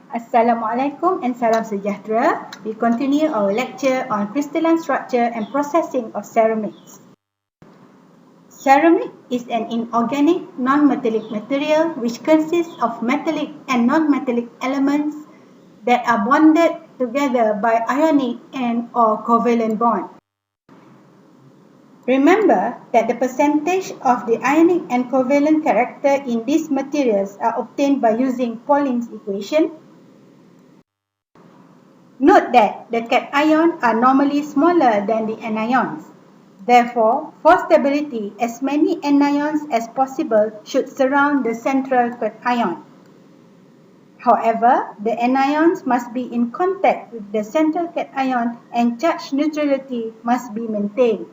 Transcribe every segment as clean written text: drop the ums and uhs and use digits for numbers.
Assalamualaikum and salam sejahtera. We continue our lecture on crystalline structure and processing of ceramics. Ceramic is an inorganic, non-metallic material which consists of metallic and non-metallic elements that are bonded together by ionic and or covalent bond. Remember that the percentage of the ionic and covalent character in these materials are obtained by using Pauline's equation. Note that the cations are normally smaller than the anions. Therefore, for stability, as many anions as possible should surround the central cation. However, the anions must be in contact with the central cation and charge neutrality must be maintained.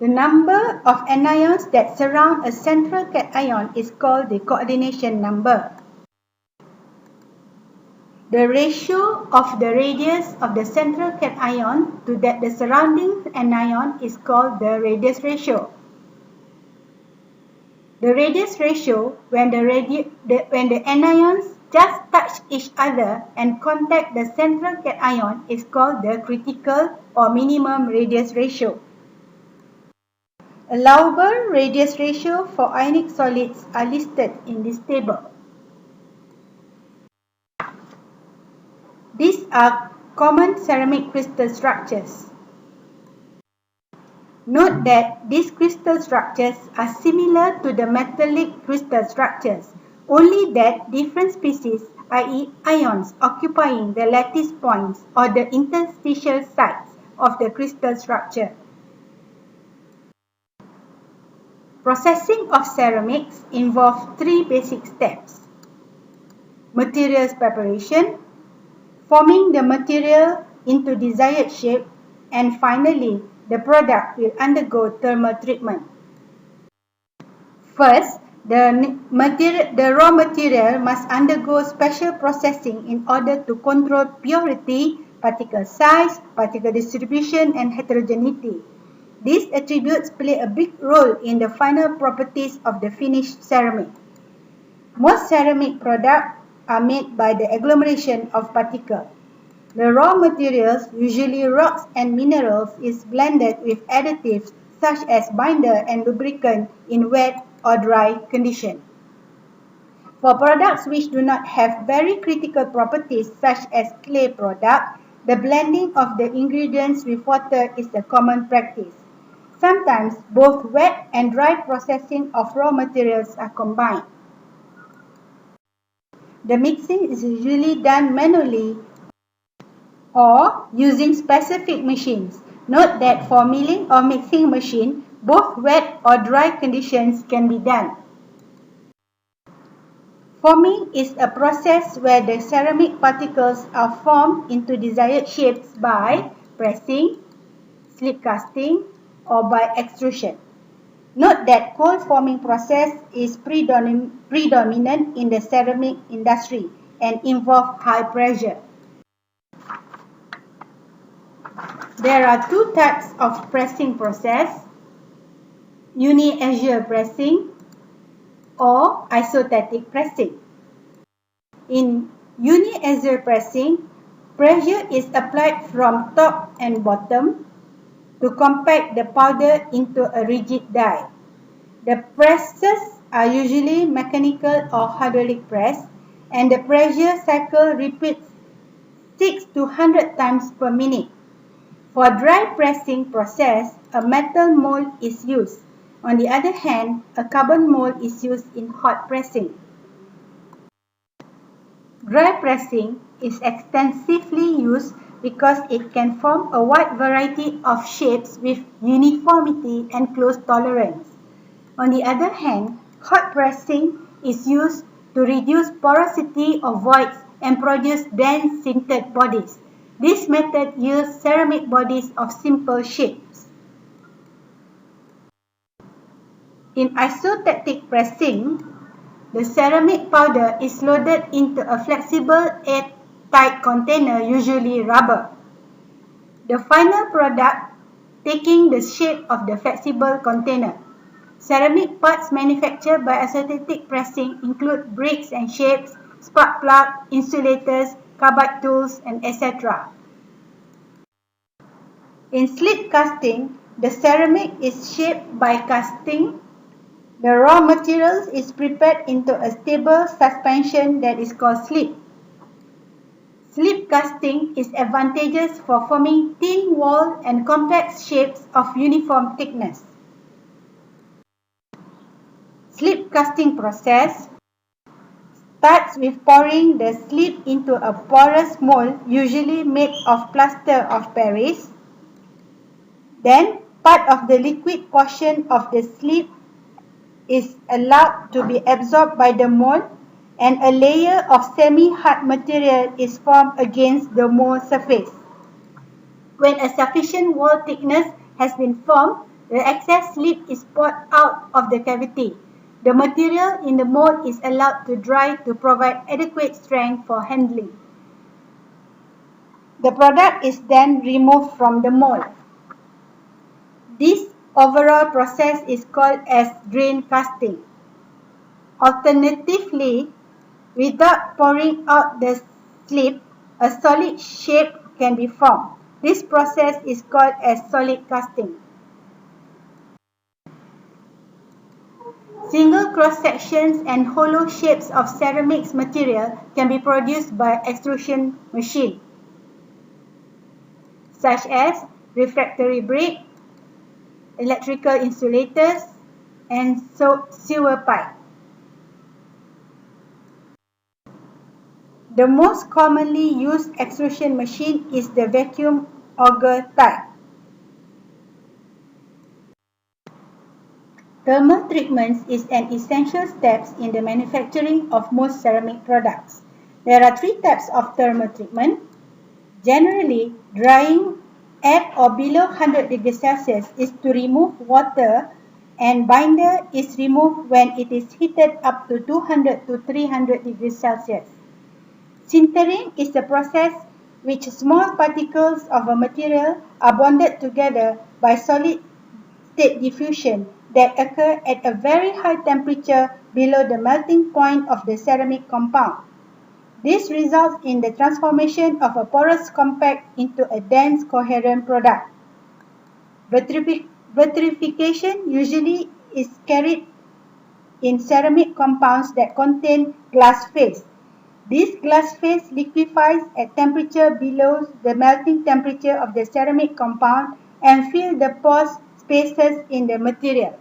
The number of anions that surround a central cation is called the coordination number. The ratio of the radius of the central cation to that the surrounding anion is called the radius ratio. The radius ratio when the anions just touch each other and contact the central cation is called the critical or minimum radius ratio. Allowable radius ratio for ionic solids are listed in this table. These are common ceramic crystal structures. Note that these crystal structures are similar to the metallic crystal structures, only that different species, i.e. ions occupying the lattice points or the interstitial sites of the crystal structure. Processing of ceramics involves three basic steps: materials preparation, forming the material into desired shape, and finally, the product will undergo thermal treatment. First, the raw material must undergo special processing in order to control purity, particle size, particle distribution, and heterogeneity. These attributes play a big role in the final properties of the finished ceramic. Most ceramic products are made by the agglomeration of particles. The raw materials, usually rocks and minerals, is blended with additives such as binder and lubricant in wet or dry condition. For products which do not have very critical properties such as clay product, the blending of the ingredients with water is a common practice. Sometimes both wet and dry processing of raw materials are combined. The mixing is usually done manually or using specific machines. Note that for milling or mixing machine, both wet or dry conditions can be done. Forming is a process where the ceramic particles are formed into desired shapes by pressing, slip casting, or by extrusion. Note that cold forming process is predominant in the ceramic industry and involves high pressure. There are two types of pressing process: uni-axial pressing or isostatic pressing. In uni-axial pressing, pressure is applied from top and bottom to compact the powder into a rigid die. The presses are usually mechanical or hydraulic press, and the pressure cycle repeats 6 to 100 times per minute. For dry pressing process, a metal mold is used. On the other hand, a carbon mold is used in hot pressing. Dry pressing is extensively used because it can form a wide variety of shapes with uniformity and close tolerance. On the other hand, hot pressing is used to reduce porosity of voids and produce dense sintered bodies. This method yields ceramic bodies of simple shapes. In isostatic pressing, the ceramic powder is loaded into a flexible airtight container, usually rubber. The final product taking the shape of the flexible container. Ceramic parts manufactured by isostatic pressing include bricks and shapes, spark plug, insulators, carbide tools, and etc. In slip casting, the ceramic is shaped by casting. The raw materials is prepared into a stable suspension that is called slip. Slip casting is advantageous for forming thin wall and complex shapes of uniform thickness. Slip casting process starts with pouring the slip into a porous mold usually made of plaster of Paris. Then part of the liquid portion of the slip is allowed to be absorbed by the mold and a layer of semi-hard material is formed against the mold surface. When a sufficient wall thickness has been formed, the excess slip is poured out of the cavity. The material in the mold is allowed to dry to provide adequate strength for handling. The product is then removed from the mold. This overall process is called as drain casting. Alternatively, without pouring out the slip, a solid shape can be formed. This process is called as solid casting. Single cross-sections and hollow shapes of ceramics material can be produced by extrusion machine, such as refractory brick, electrical insulators, and sewer pipe. The most commonly used extrusion machine is the vacuum auger type. Thermal treatment is an essential step in the manufacturing of most ceramic products. There are three types of thermal treatment. Generally, drying at or below 100 degrees Celsius is to remove water, and binder is removed when it is heated up to 200 to 300 degrees Celsius. Sintering is a process which small particles of a material are bonded together by solid state diffusion that occur at a very high temperature below the melting point of the ceramic compound. This results in the transformation of a porous compact into a dense coherent product. Vitrification usually is carried in ceramic compounds that contain glass phase. This glass phase liquefies at temperature below the melting temperature of the ceramic compound and fill the pore spaces in the material.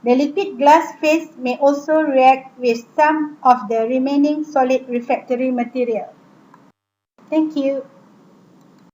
The liquid glass phase may also react with some of the remaining solid refractory material. Thank you.